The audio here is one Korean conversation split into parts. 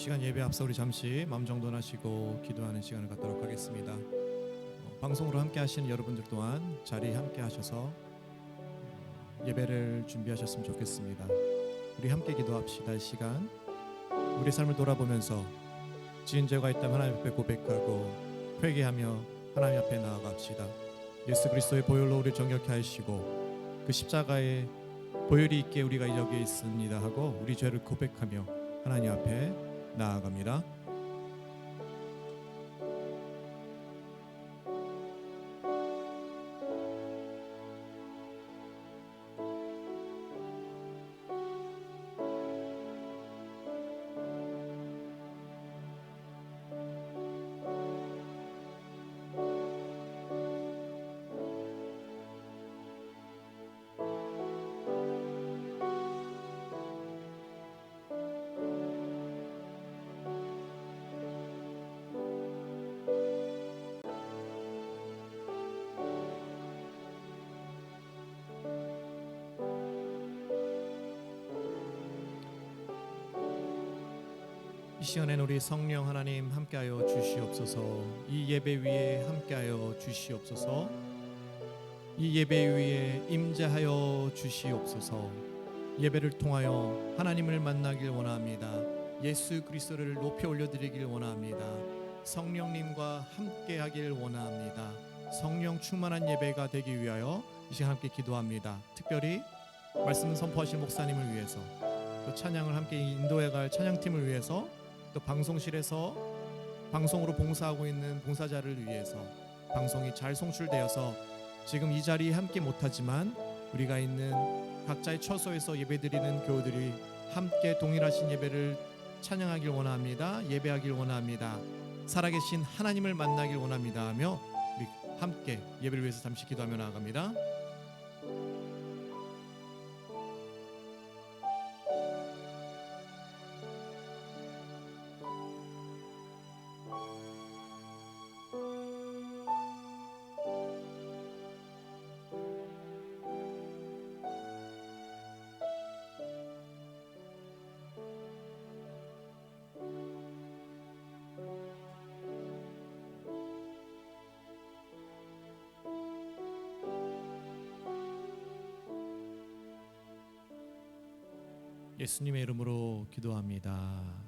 시간 예배 앞서 우리 잠시 마음 정돈하시고 기도하는 시간을 갖도록 하겠습니다. 방송으로 함께 하시는 여러분들 또한 자리에 함께 하셔서 예배를 준비하셨으면 좋겠습니다. 우리 함께 기도합시다. 이 시간 우리 삶을 돌아보면서 지은 죄가 있다면 하나님 앞에 고백하고 회개하며 하나님 앞에 나아갑시다. 예수 그리스도의 보혈로 우리를 정결케 하시고 그 십자가의 보혈이 있게 우리가 여기에 있습니다 하고 우리 죄를 고백하며 하나님 앞에 나아갑니다. 이 시간에는 우리 성령 하나님 함께하여 주시옵소서. 이 예배 위에 함께하여 주시옵소서. 이 예배 위에 임재하여 주시옵소서. 예배를 통하여 하나님을 만나길 원합니다. 예수 그리스도를 높이 올려드리길 원합니다. 성령님과 함께하길 원합니다. 성령 충만한 예배가 되기 위하여 이 시간 함께 기도합니다. 특별히 말씀 선포하신 목사님을 위해서, 또 찬양을 함께 인도해갈 찬양팀을 위해서, 또 방송실에서 방송으로 봉사하고 있는 봉사자를 위해서 방송이 잘 송출되어서 지금 이 자리에 함께 못하지만 우리가 있는 각자의 처소에서 예배드리는 교우들이 함께 동일하신 예배를 찬양하길 원합니다. 예배하길 원합니다. 살아계신 하나님을 만나길 원합니다 하며 우리 함께 예배를 위해서 잠시 기도하며 나아갑니다. 예수님의 이름으로 기도합니다.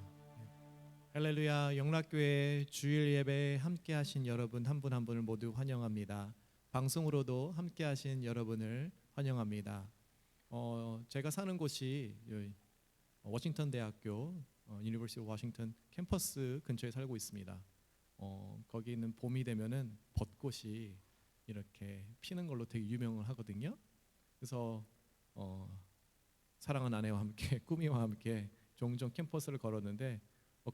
할렐루야. 영락교회 주일 예배에 함께 하신 여러분 한 분 한 분을 모두 환영합니다. 방송으로도 함께 하신 여러분을 환영합니다. 제가 사는 곳이 워싱턴 대학교 유니버시티 오브 워싱턴 캠퍼스 근처에 살고 있습니다. 거기 있는 봄이 되면은 벚꽃이 이렇게 피는 걸로 되게 유명을 하거든요. 그래서 사랑하는 아내와 함께 꾸미와 함께 종종 캠퍼스를 걸었는데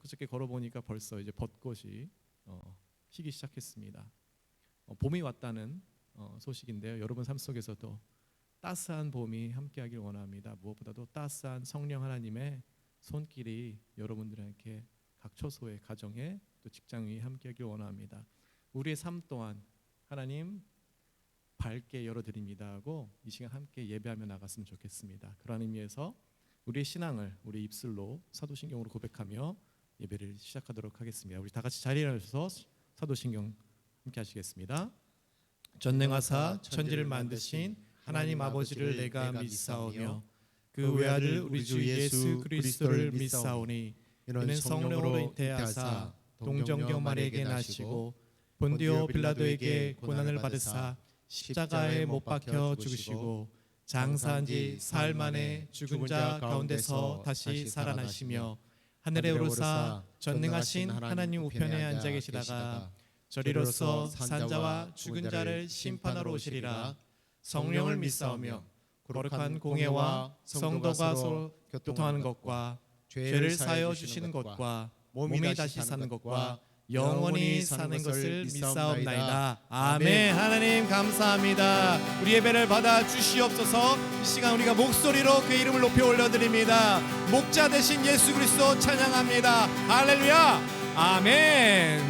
그저께 걸어보니까 벌써 이제 벚꽃이 피기 시작했습니다. 봄이 왔다는 소식인데요. 여러분 삶 속에서도 따스한 봄이 함께하길 원합니다. 무엇보다도 따스한 성령 하나님의 손길이 여러분들에게 각 처소의 가정에 또 직장 위에 함께하길 원합니다. 우리의 삶 또한 하나님 밝게 열어드립니다 하고 이 시간 함께 예배하며 나갔으면 좋겠습니다. 그런 의미에서 우리의 신앙을 우리 입술로 사도신경으로 고백하며 예배를 시작하도록 하겠습니다. 우리 다 같이 자리에 일어나셔서 사도신경 함께 하시겠습니다. 전능하사 천지를 만드신 하나님 아버지를 내가 믿사오며 그 외아들 우리 주 예수 그리스도를 믿사오니 이는 성령으로 잉태하사 동정녀 마리아에게 나시고 본디오 빌라도에게 고난을 받으사 십자가에 못 박혀 죽으시고 장사한 지 사흘 만에 죽은 자 가운데서 다시 살아나시며 하늘에 오르사 전능하신 하나님 우편에 앉아 계시다가 저리로서 산자와 죽은 자를 심판하러 오시리라. 성령을 믿사오며 거룩한 공예와 성도가 서로 교통하는 것과 죄를 사하여 주시는 것과 몸이 다시 사는 것과 영원히 사는 것을 믿사옵나이다. 아멘. 하나님 감사합니다. 우리 예배를 받아 주시옵소서. 이 시간 우리가 목소리로 그 이름을 높이 올려드립니다. 목자 되신 예수 그리스도 찬양합니다. 할렐루야. 아멘.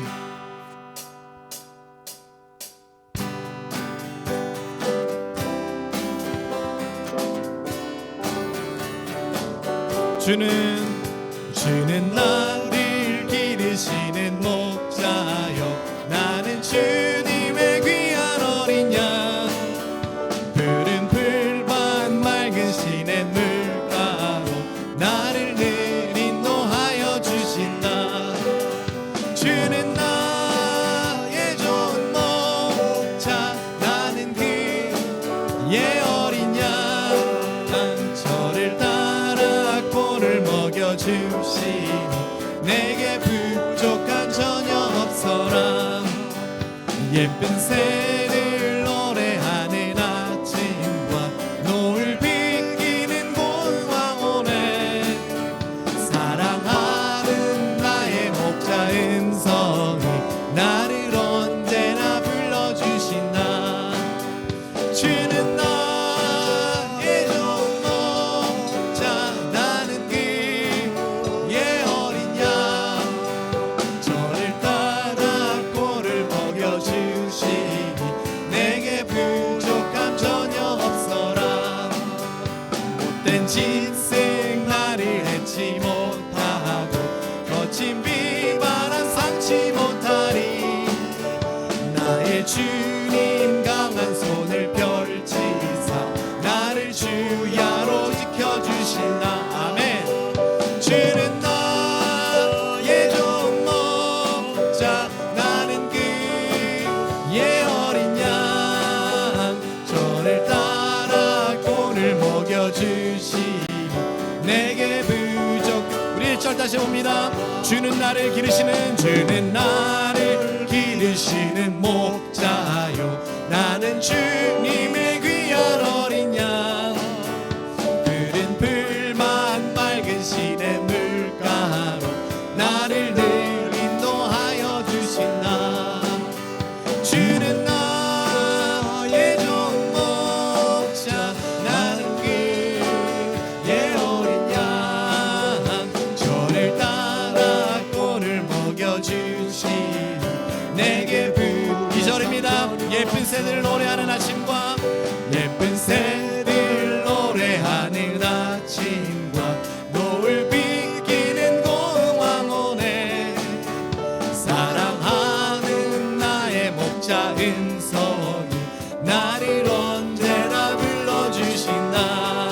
주는 나를 예 어린 양 저를 따라 꼴을 먹여주시니 내게 부족한 전혀 없어라. 예쁜 새를 노래하는 아침과 노을 비기는 고요함오네. 사랑하는 나의 목자 은성이 나를 언제나 불러주신다. 주는 나의 좋은 목자 나는 그의 어린 양 저를 따라 꼴을 먹여주시니 내게 부족함 전혀 없어라. 못된 짐승 나를 해치 못하고 거친 비바람 상치 못하리. 나의 주님 강한 손을 펼치사 나를 주야로 지켜주신다. 아멘. 주는 나의 좋은 목자 나는 그의 어린 양 저를 따라 꼴을 먹여주시니 내게 부족. 우리 1절 다시 봅니다. 주는 나를 기르시는 목자요 나는 주님의 귀한 어린 양. 푸른 풀만 맑은 시내 물가로 나를 늘 인도하여 주신다. 주는 나의 좋은 목자 나는 그의 어린 양 저를 따라 꼴을 먹여주시니 내게 2절입니다. 예쁜 새들 노래하는 아침과 예쁜 새들 노래하는 아침과 노을 비기는 고요함오네. 사랑하는 나의 목자 은성이 나를 언제나 불러주신다.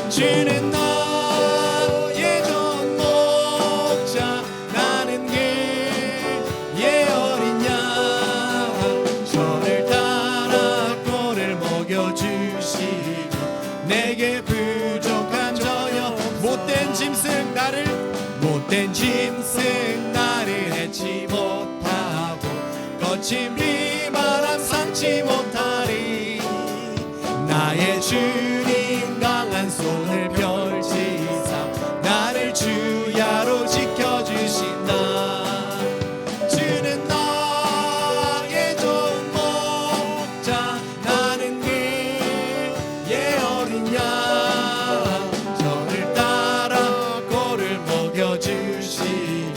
주는 나의 좋은 목자 나는 그의 어린 양 저를 따라 꼴을 먹여주시니 내게 부족한 전혀 못된 짐승 나를 해치 못하고 거친 비바람 상치 못하리. 나의 주님 강한 손을 펼치사 나를 주야로 지켜주신다. 주는 나의 좋은 목자 나는 그의 어린 양 저를 따라 꼴을 먹여주시니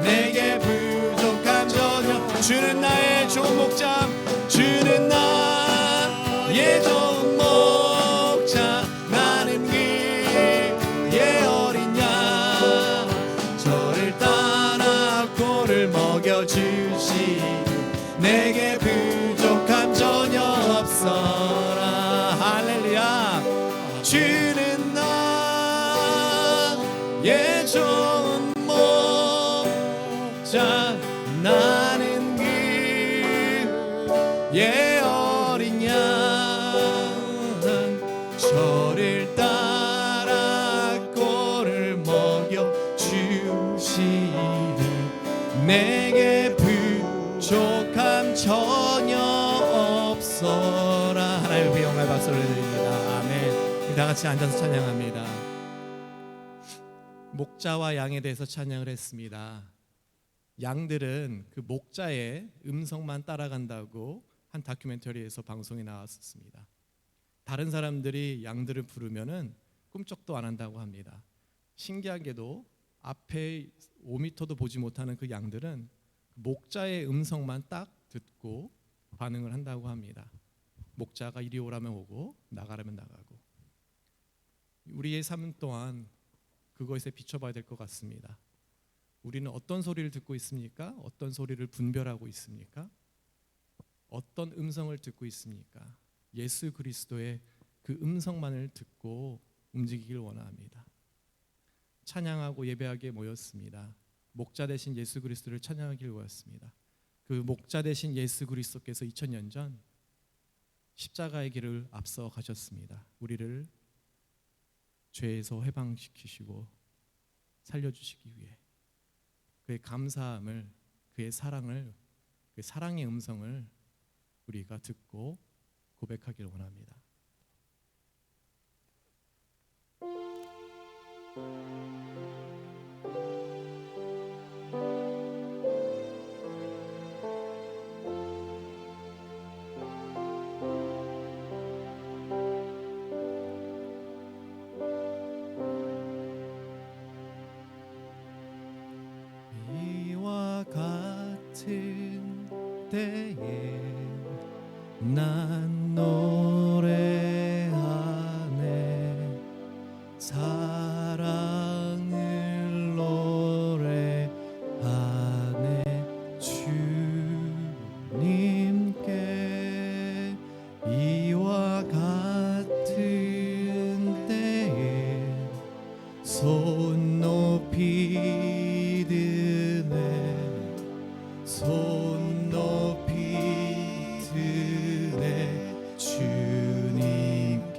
내게 부족한 전혀. 주는 나의 좋은 목자 주는 나의 좋은 목자 나는 그의 어린 양 저를 따라 꼴을 먹여주시니 내게 부족함 전혀 없어라. 할렐루야. 주는 나의 좋은 목자 나는 그의 어린 양 저를 따라 꼴을 먹여주시니 내게 부족함 전혀 없어라. 하나님의 영광의 박수를 드립니다. 아멘. 다 같이 앉아서 찬양합니다. 목자와 양에 대해서 찬양을 했습니다. 양들은 그 목자의 음성만 따라간다고 한 다큐멘터리에서 방송에 나왔었습니다. 다른 사람들이 양들을 부르면은 꿈쩍도 안 한다고 합니다. 신기하게도 앞에 5m도 보지 못하는 그 양들은 목자의 음성만 딱 듣고 반응을 한다고 합니다. 목자가 이리 오라면 오고 나가라면 나가고. 우리의 삶 또한 그것에 비춰봐야 될 것 같습니다. 우리는 어떤 소리를 듣고 있습니까? 어떤 소리를 분별하고 있습니까? 어떤 음성을 듣고 있습니까? 예수 그리스도의 그 음성만을 듣고 움직이길 원합니다. 찬양하고 예배하기에 모였습니다. 목자 되신 예수 그리스도를 찬양하기를 모였습니다. 그 목자 되신 예수 그리스도께서 2000년 전 십자가의 길을 앞서 가셨습니다. 우리를 죄에서 해방시키시고 살려주시기 위해 그의 감사함을, 그의 사랑을, 그 사랑의 음성을 우리가 듣고 고백하기를 원합니다. 이와 같은 때에 난 노래하네, 사랑을 노래하네. 주님께 이와 같은 때에 손 높이 드네, 손 높이 드네. 주님께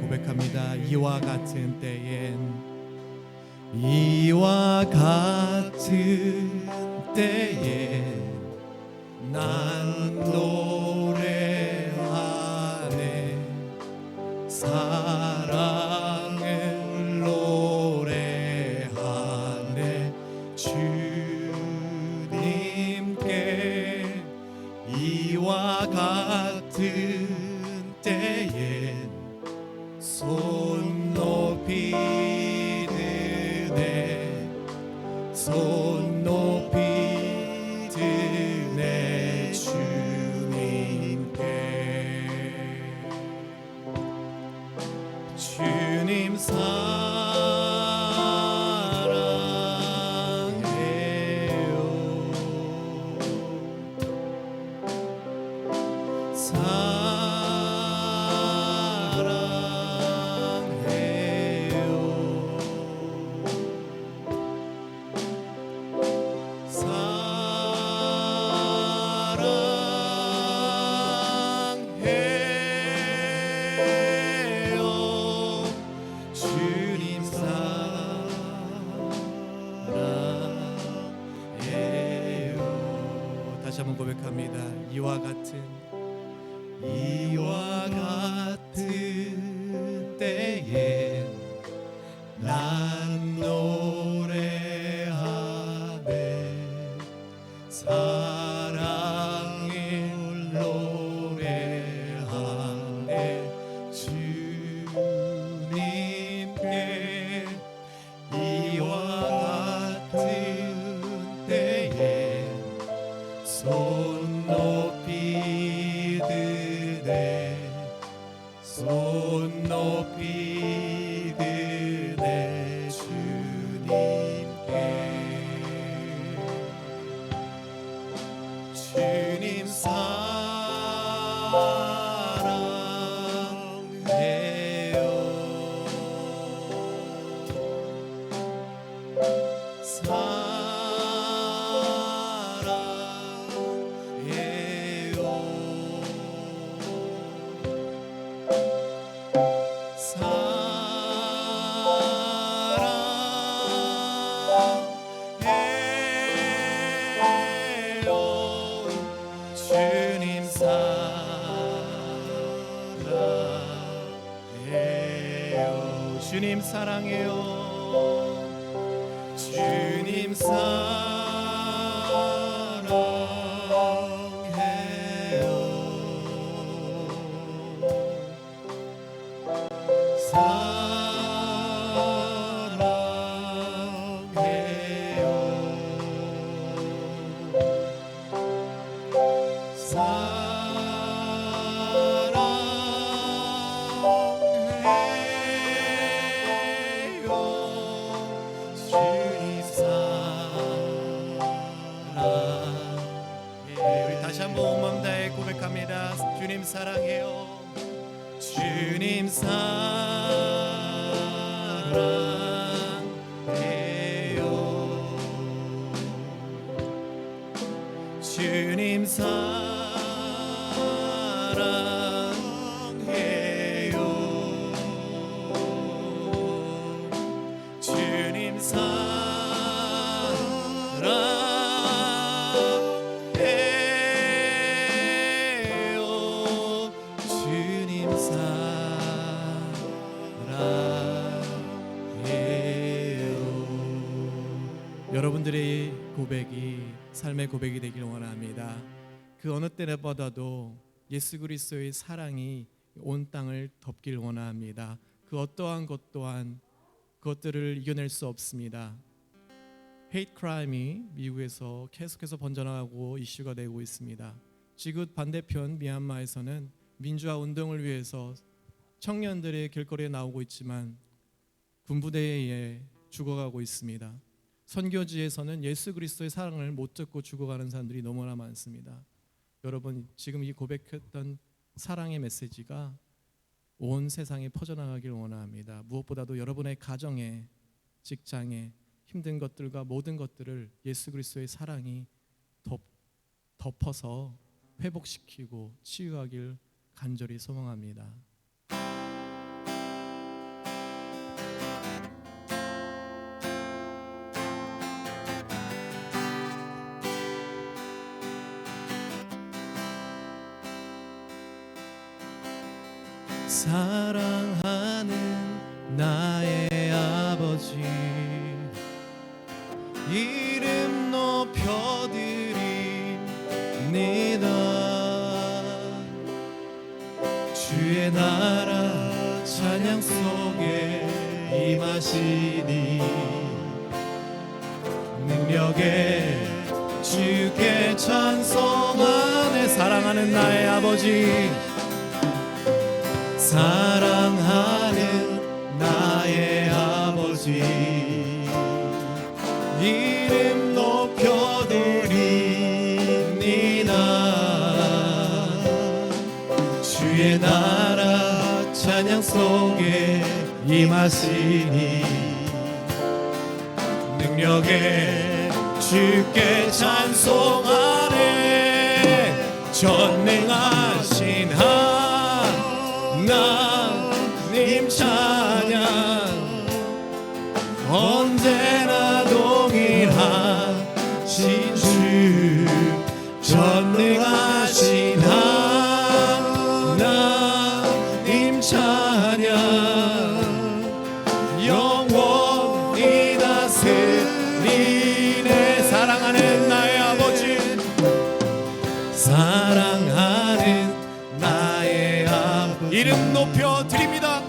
고백합니다. 이와 같은 때엔, 이와 같은 때엔 난 노래하네, 사랑을 노래하네. 주님께 이와 같은 때엔 손 높이 드네, 손 높이 드네. 주님 사랑해요. 다시 한번 고백합니다. 이와 같은 때에 난 노래하네, 사랑을 노래하네. 주님께 이와 같은 때에 손 높이 드네, 손 높이 드네. 주님 사랑해요. 주님 사랑해요. 주님 주님 사랑해요. 주님 사랑해요. 주님 사랑해요. 여러분들의 고백이 삶의 고백이 되길 원합니다. 그 어느 때보다도 예수 그리스도의 사랑이 온 땅을 덮길 원합니다. 그 어떠한 것 또한 그것들을 이겨낼 수 없습니다. 헤이트 크라임이 미국에서 계속해서 번져나가고 이슈가 되고 있습니다. 지구 반대편 미얀마에서는 민주화 운동을 위해서 청년들의 길거리에 나오고 있지만 군부대에 의해 죽어가고 있습니다. 선교지에서는 예수 그리스도의 사랑을 못 듣고 죽어가는 사람들이 너무나 많습니다. 여러분, 지금 이 고백했던 사랑의 메시지가 온 세상에 퍼져나가길 원합니다. 무엇보다도 여러분의 가정에, 직장에 힘든 것들과 모든 것들을 예수 그리스도의 사랑이 덮어서 회복시키고 치유하길 간절히 소망합니다. 사랑하는 나의 아버지, 이름 높여드립니다. 주의 나라 찬양 속에 임하시니 능력에 주께 찬송하네. 사랑하는 나의 아버지, 사랑하는 나의 아버지, 이름 높여드립니다. 주의 나라 찬양 속에 임하시니 능력에 주께 찬송하네. 전능하신 하나님 찬양, 언제나 동일하신 주, 전능하신 하나님 찬양, 영원히 다스리네. 사랑하는 나의 아버지, 사랑하는 나의 아버지, 이름 높여드립니다.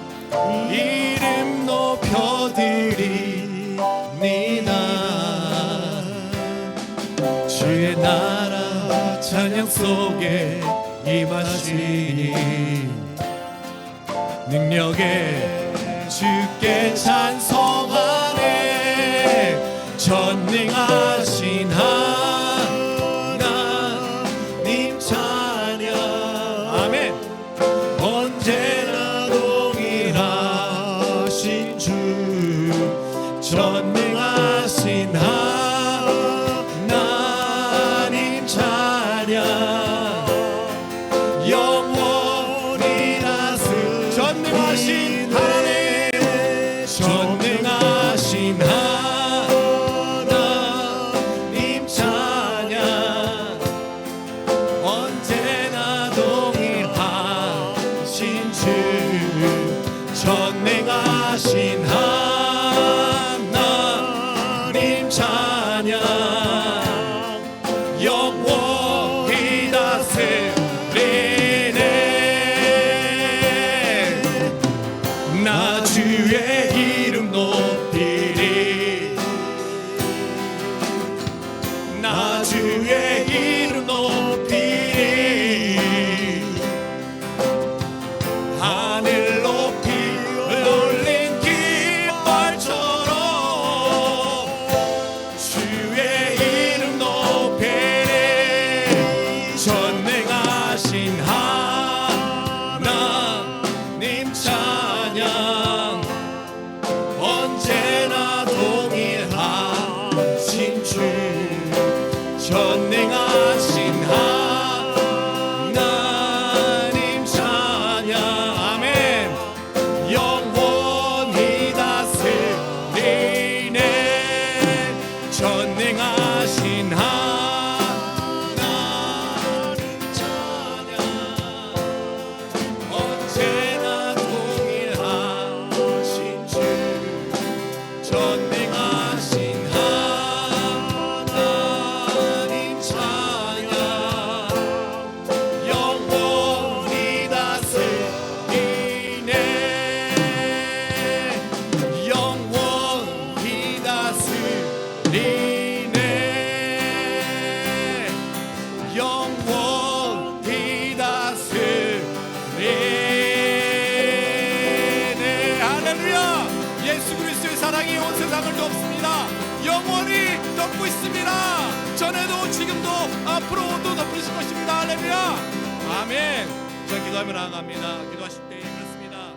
이름 높여드립니다. 주의 나라 찬양 속에 임하시니 능력에 주께 찬송하네. 전능하신 하나님 찬양, 아멘. 언제나 동일하신 주, 전능하신 하나님 찬양, 영원히 다스리네. 전능하신 하나님, 전능하신 하나님 찬양, 언제나 동일하신 주, 전능하신 하나님 찬양, 영원히 다스리네. 나 주의 이름 높이리, 나 주의 이름 높이리. 하늘 높이 올린 깃발처럼 주의 이름 높이리. 전능하신 하나님 찬양, 예수 그리스도의 사랑이 온 세상을 덮습니다. 영원히 덮고 있습니다. 전에도 지금도 앞으로도 덮으실 것입니다. 할렐루야. 아멘. 저 기도하며 나아갑니다. 기도하실 때 그렇습니다.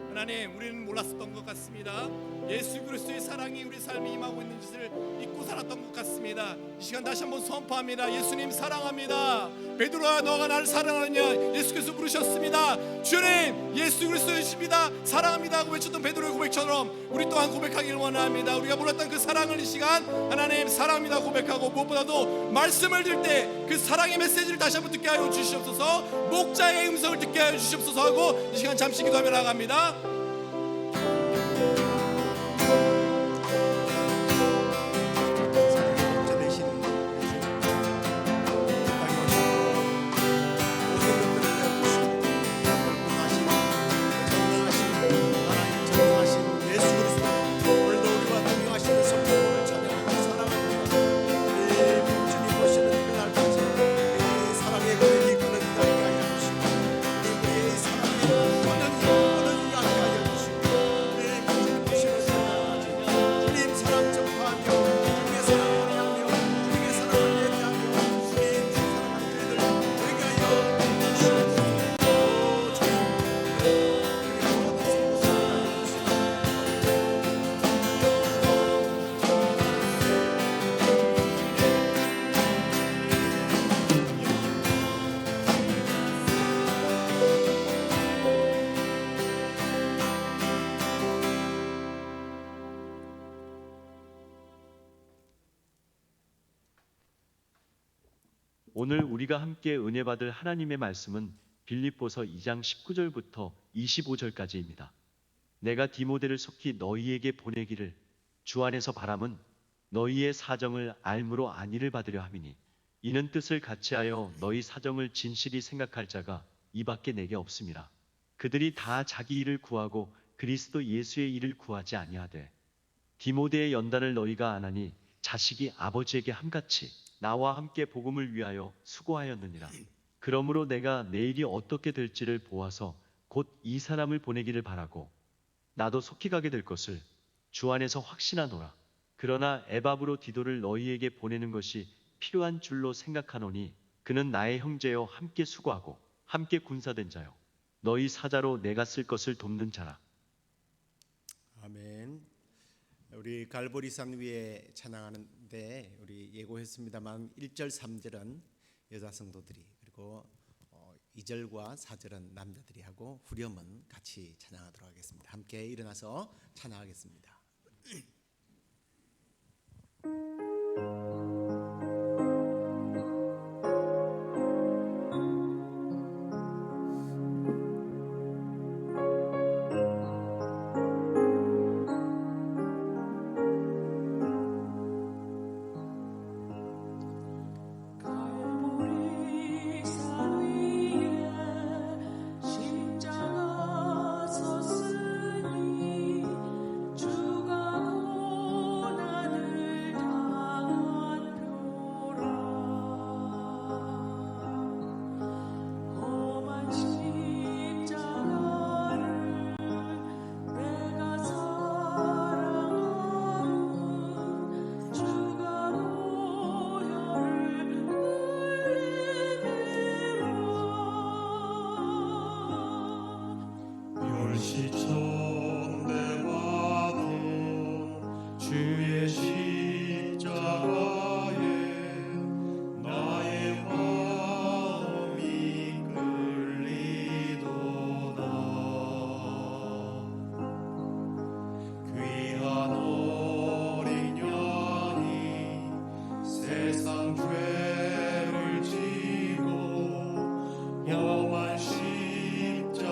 하나님, 우리는 몰랐었던 것 같습니다. 예수 그리스도의 사랑이 우리 삶에 임하고 있는 짓을 잊고 살았던 것 같습니다. 이 시간 다시 한번 선포합니다. 예수님 사랑합니다. 베드로야, 너가 나를 사랑하느냐? 예수께서 부르셨습니다. 주님, 예수 그리스도이십니다. 사랑합니다 하고 외쳤던 베드로의 고백처럼 우리 또한 고백하기를 원합니다. 우리가 몰랐던 그 사랑을 이 시간 하나님 사랑합니다 고백하고, 무엇보다도 말씀을 들 때 그 사랑의 메시지를 다시 한번 듣게 하여 주시옵소서. 목자의 음성을 듣게 하여 주시옵소서 하고 이 시간 잠시 기도하며 나갑니다. 오늘 우리가 함께 은혜 받을 하나님의 말씀은 빌립보서 2장 19절부터 25절까지입니다. 내가 디모데를 속히 너희에게 보내기를 주 안에서 바람은 너희의 사정을 알므로 안위를 받으려 함이니, 이는 뜻을 같이하여 너희 사정을 진실히 생각할 자가 이밖에 내게 없음이라. 그들이 다 자기 일을 구하고 그리스도 예수의 일을 구하지 아니하되 디모데의 연단을 너희가 아나니 자식이 아버지에게 함같이 나와 함께 복음을 위하여 수고하였느니라. 그러므로 내가 내일이 어떻게 될지를 보아서 곧 이 사람을 보내기를 바라고 나도 속히 가게 될 것을 주 안에서 확신하노라. 그러나 에바브로 디도를 너희에게 보내는 것이 필요한 줄로 생각하노니 그는 나의 형제여 함께 수고하고 함께 군사된 자요 너희 사자로 내가 쓸 것을 돕는 자라. 아멘. 우리 갈보리산 위에 찬양하는데 우리 예고했습니다만 1절 3절은 여자 성도들이, 그리고 2절과 4절은 남자들이 하고 후렴은 같이 찬양하도록 하겠습니다. 함께 일어나서 찬양하겠습니다. 영원 십자가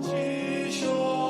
지셔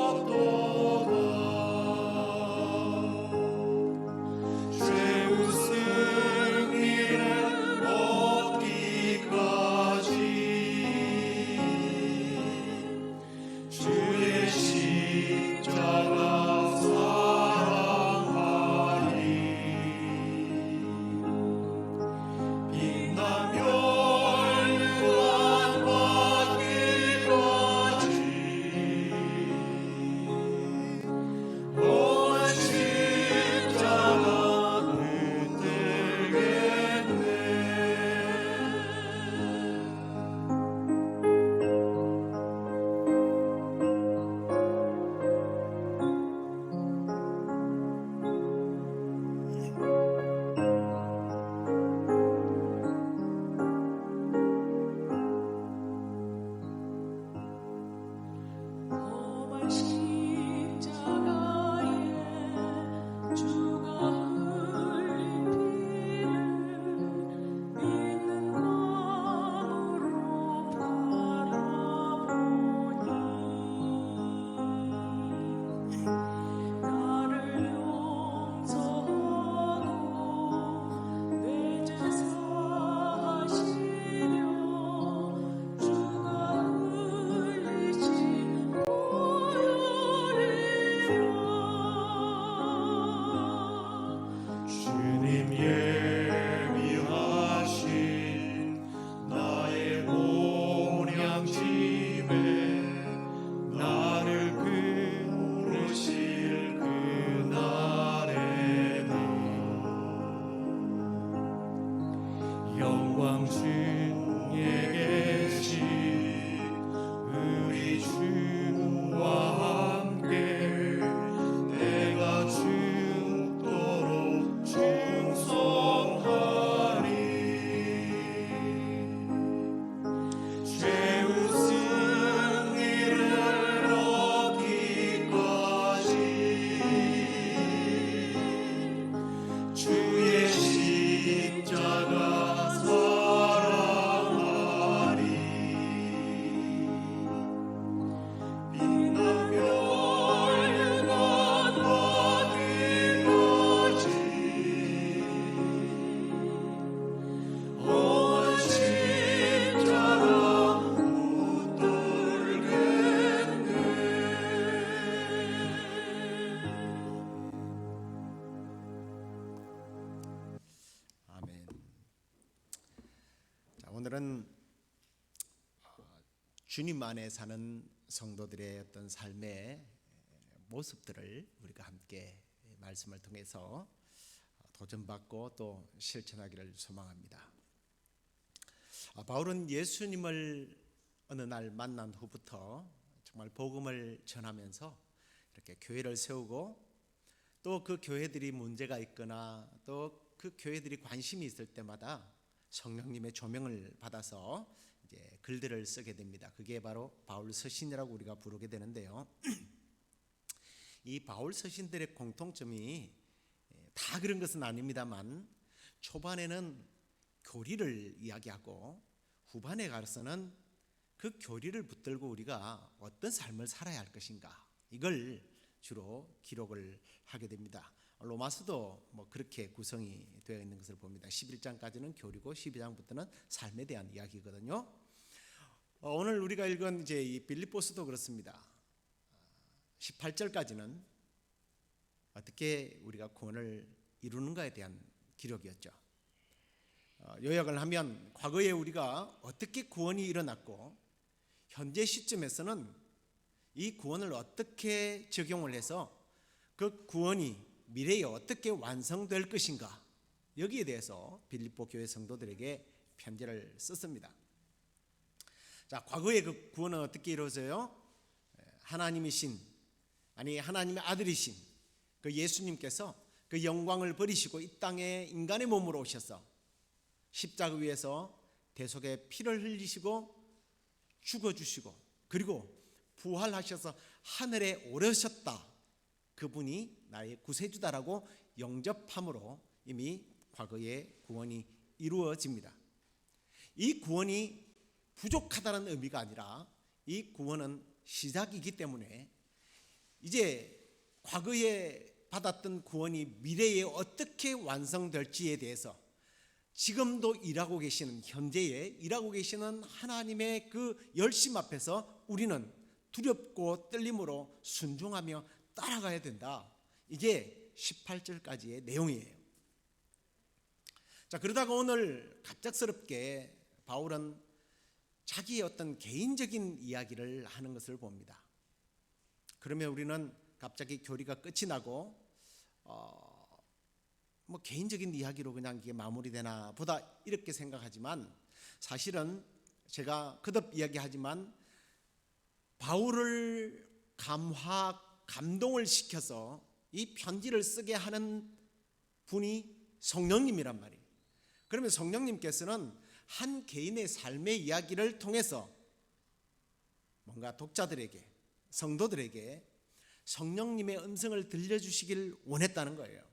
오늘은 주님 안에 사는 성도들의 어떤 삶의 모습들을 우리가 함께 말씀을 통해서 도전받고 또 실천하기를 소망합니다. 바울은 예수님을 어느 날 만난 후부터 정말 복음을 전하면서 이렇게 교회를 세우고 또 그 교회들이 문제가 있거나 또 그 교회들이 관심이 있을 때마다 성령님의 조명을 받아서 이제 글들을 쓰게 됩니다. 그게 바로 바울 서신이라고 우리가 부르게 되는데요. 이 바울 서신들의 공통점이 다 그런 것은 아닙니다만 초반에는 교리를 이야기하고 후반에 가서는 그 교리를 붙들고 우리가 어떤 삶을 살아야 할 것인가 이걸 주로 기록을 하게 됩니다. 로마서도 그렇게 구성이 되어 있는 것을 봅니다. 11장까지는 교리고 12장부터는 삶에 대한 이야기거든요. 오늘 우리가 읽은 이제 이 빌립보서도 그렇습니다. 18절까지는 어떻게 우리가 구원을 이루는가에 대한 기록이었죠. 요약을 하면 과거에 우리가 어떻게 구원이 일어났고 현재 시점에서는 이 구원을 어떻게 적용을 해서 그 구원이 미래에 어떻게 완성될 것인가 여기에 대해서 빌립보 교회 성도들에게 편지를 썼습니다. 자, 과거의 그 구원은 어떻게 이루어져요? 하나님이신 하나님의 아들이신 그 예수님께서 그 영광을 버리시고 이 땅에 인간의 몸으로 오셔서 십자가 위에서 대속의 피를 흘리시고 죽어주시고 그리고 부활하셔서 하늘에 오르셨다. 그분이 나의 구세주다라고 영접함으로 이미 과거의 구원이 이루어집니다. 이 구원이 부족하다는 의미가 아니라 이 구원은 시작이기 때문에 이제 과거에 받았던 구원이 미래에 어떻게 완성될지에 대해서 지금도 일하고 계시는 현재에 일하고 계시는 하나님의 그 열심 앞에서 우리는 두렵고 떨림으로 순종하며 따라가야 된다. 이게 18절까지의 내용이에요. 자, 그러다가 오늘 갑작스럽게 바울은 자기의 어떤 개인적인 이야기를 하는 것을 봅니다. 그러면 우리는 갑자기 교리가 끝이 나고 개인적인 이야기로 그냥 이게 마무리되나 보다 이렇게 생각하지만 사실은 제가 거듭 이야기하지만 바울을 감동을 시켜서 이 편지를 쓰게 하는 분이 성령님이란 말이에요. 그러면 성령님께서는 한 개인의 삶의 이야기를 통해서 뭔가 독자들에게 성도들에게 성령님의 음성을 들려주시길 원했다는 거예요.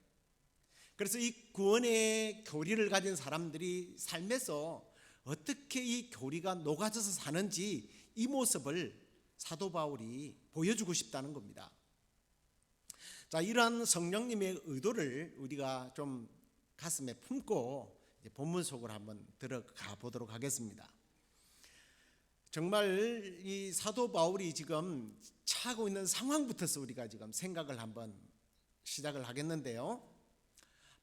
그래서 이 구원의 교리를 가진 사람들이 삶에서 어떻게 이 교리가 녹아져서 사는지 이 모습을 사도 바울이 보여주고 싶다는 겁니다. 자, 이러한 성령님의 의도를 우리가 좀 가슴에 품고 이제 본문 속으로 한번 들어가 보도록 하겠습니다. 정말 이 사도 바울이 지금 처하고 있는 상황부터서 우리가 지금 생각을 한번 시작을 하겠는데요.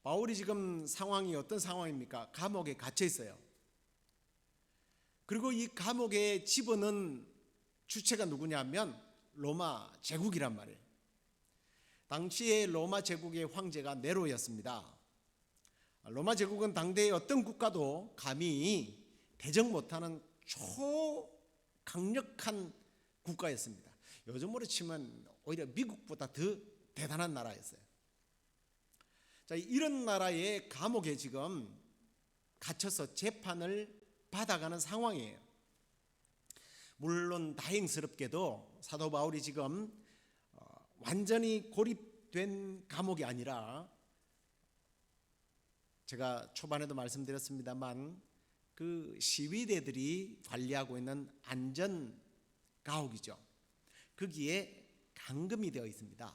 바울이 지금 상황이 어떤 상황입니까? 감옥에 갇혀 있어요. 그리고 이 감옥에 집어넣은 주체가 누구냐면 로마 제국이란 말이에요. 당시에 로마 제국의 황제가 네로였습니다. 로마 제국은 당대의 어떤 국가도 감히 대적 못하는 초강력한 국가였습니다. 요즘으로 치면 오히려 미국보다 더 대단한 나라였어요. 자, 이런 나라의 감옥에 지금 갇혀서 재판을 받아가는 상황이에요. 물론 다행스럽게도 사도 바울이 지금 완전히 고립된 감옥이 아니라 제가 초반에도 말씀드렸습니다만 그 시위대들이 관리하고 있는 안전 가옥이죠. 거기에 감금이 되어 있습니다.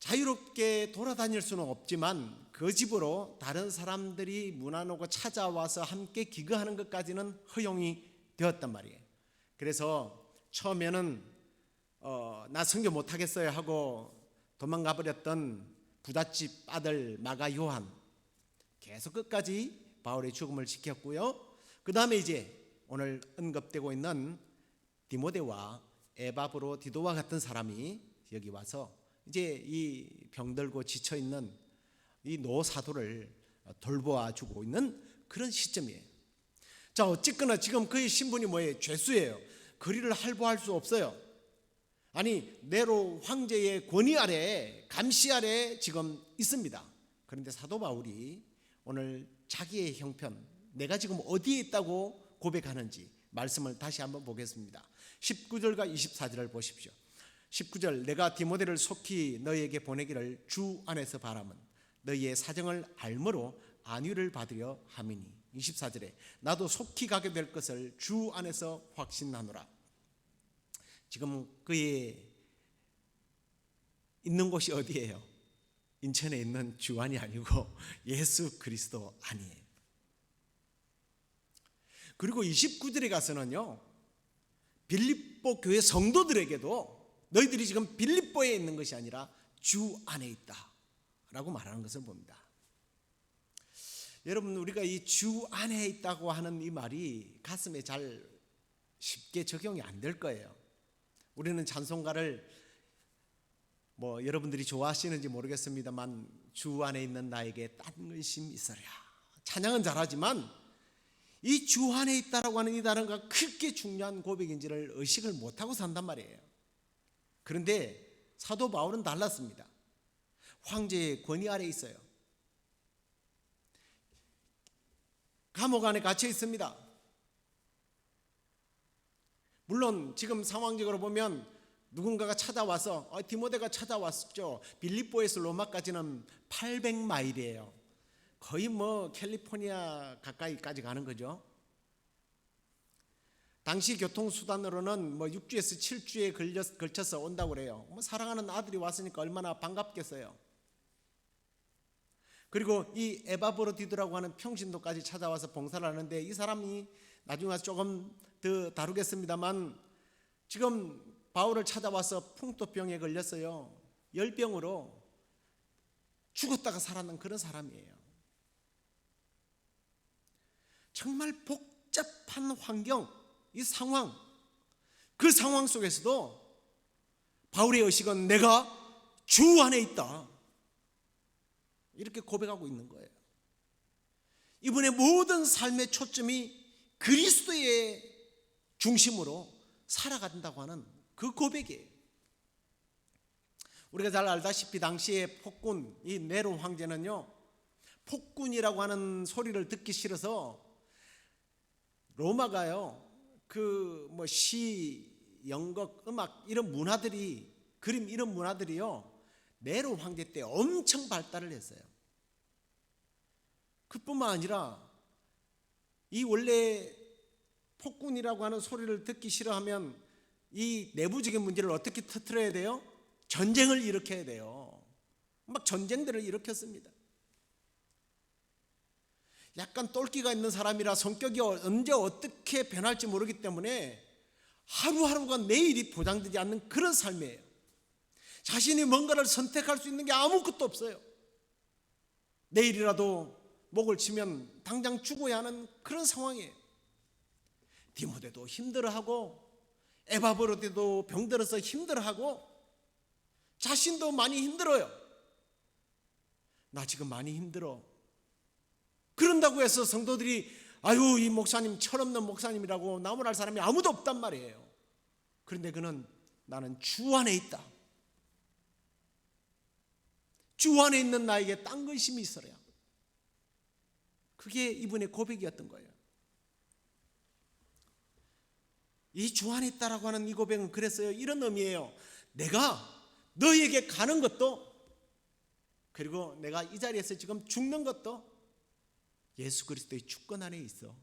자유롭게 돌아다닐 수는 없지만 그 집으로 다른 사람들이 문안 오고 찾아와서 함께 기거하는 것까지는 허용이 되었단 말이에요. 그래서 처음에는 나 선교 못하겠어요 하고 도망가 버렸던 부잣집 아들 마가 요한 계속 끝까지 바울의 죽음을 지켰고요. 그 다음에 이제 오늘 언급되고 있는 디모데와 에바브로디도와 같은 사람이 여기 와서 이제 이 병들고 지쳐 있는 이 노사도를 돌보아 주고 있는 그런 시점이에요. 자, 어쨌거나 지금 그의 신분이 뭐예요? 죄수예요. 거리를 할보할 수 없어요. 아니, 네로 황제의 권위 아래, 감시 아래 지금 있습니다. 그런데 사도 바울이 오늘 자기의 형편, 내가 지금 어디에 있다고 고백하는지 말씀을 다시 한번 보겠습니다. 19절과 24절을 보십시오. 19절, 내가 디모데를 속히 너희에게 보내기를 주 안에서 바람은 너희의 사정을 알므로 안위를 받으려 함이니. 24절에 나도 속히 가게 될 것을 주 안에서 확신하노라. 지금 그의 있는 곳이 어디예요? 인천에 있는 주안이 아니고 예수 그리스도 안이에요. 그리고 29절에 가서는요, 빌립보 교회 성도들에게도 너희들이 지금 빌립보에 있는 것이 아니라 주 안에 있다 라고 말하는 것을 봅니다. 여러분, 우리가 이 주 안에 있다고 하는 이 말이 가슴에 잘 쉽게 적용이 안 될 거예요. 우리는 찬송가를 뭐 여러분들이 좋아하시는지 모르겠습니다만, 주 안에 있는 나에게 딴 근심 있어라, 찬양은 잘하지만 이 주 안에 있다라고 하는 이 단어가 크게 중요한 고백인지를 의식을 못하고 산단 말이에요. 그런데 사도 바울은 달랐습니다. 황제의 권위 아래 있어요. 감옥 안에 갇혀 있습니다. 물론 지금 상황적으로 보면 누군가가 찾아와서 디모데가 찾아왔죠. 빌립보에서 로마까지는 800마일이에요. 거의 뭐 캘리포니아 가까이까지 가는 거죠. 당시 교통수단으로는 뭐 6주에서 7주에 걸쳐서 온다고 그래요. 뭐 사랑하는 아들이 왔으니까 얼마나 반갑겠어요. 그리고 이 에바브로디도라고 하는 평신도까지 찾아와서 봉사를 하는데, 이 사람이 나중에 와서 조금 더 다루겠습니다만 지금 바울을 찾아와서 풍토병에 걸렸어요. 열병으로 죽었다가 살아난 그런 사람이에요. 정말 복잡한 환경, 이 상황, 그 상황 속에서도 바울의 의식은 내가 주 안에 있다, 이렇게 고백하고 있는 거예요. 이분의 모든 삶의 초점이 그리스도의 중심으로 살아간다고 하는 그 고백이에요. 우리가 잘 알다시피 당시에 폭군, 이 네로 황제는요, 폭군이라고 하는 소리를 듣기 싫어서 로마가요, 그 뭐 시, 연극, 음악 이런 문화들이, 그림 이런 문화들이요, 네로 황제 때 엄청 발달을 했어요. 그뿐만 아니라 이 원래 폭군이라고 하는 소리를 듣기 싫어하면 이 내부적인 문제를 어떻게 터뜨려야 돼요? 전쟁을 일으켜야 돼요. 막 전쟁들을 일으켰습니다. 약간 똘끼가 있는 사람이라 성격이 언제 어떻게 변할지 모르기 때문에 하루하루가 내일이 보장되지 않는 그런 삶이에요. 자신이 뭔가를 선택할 수 있는 게 아무것도 없어요. 내일이라도 목을 치면 당장 죽어야 하는 그런 상황이에요. 디모데도 힘들어하고 에바브로디도 병들어서 힘들어하고 자신도 많이 힘들어요. 나 지금 많이 힘들어. 그런다고 해서 성도들이 아유, 이 목사님 철없는 목사님이라고 나무랄 사람이 아무도 없단 말이에요. 그런데 그는 나는 주 안에 있다, 주 안에 있는 나에게 딴 근심이 있어라, 그게 이분의 고백이었던 거예요. 이 주 안에 있다라고 하는 이 고백은 그랬어요. 이런 의미예요. 내가 너희에게 가는 것도, 그리고 내가 이 자리에서 지금 죽는 것도 예수 그리스도의 주권 안에 있어.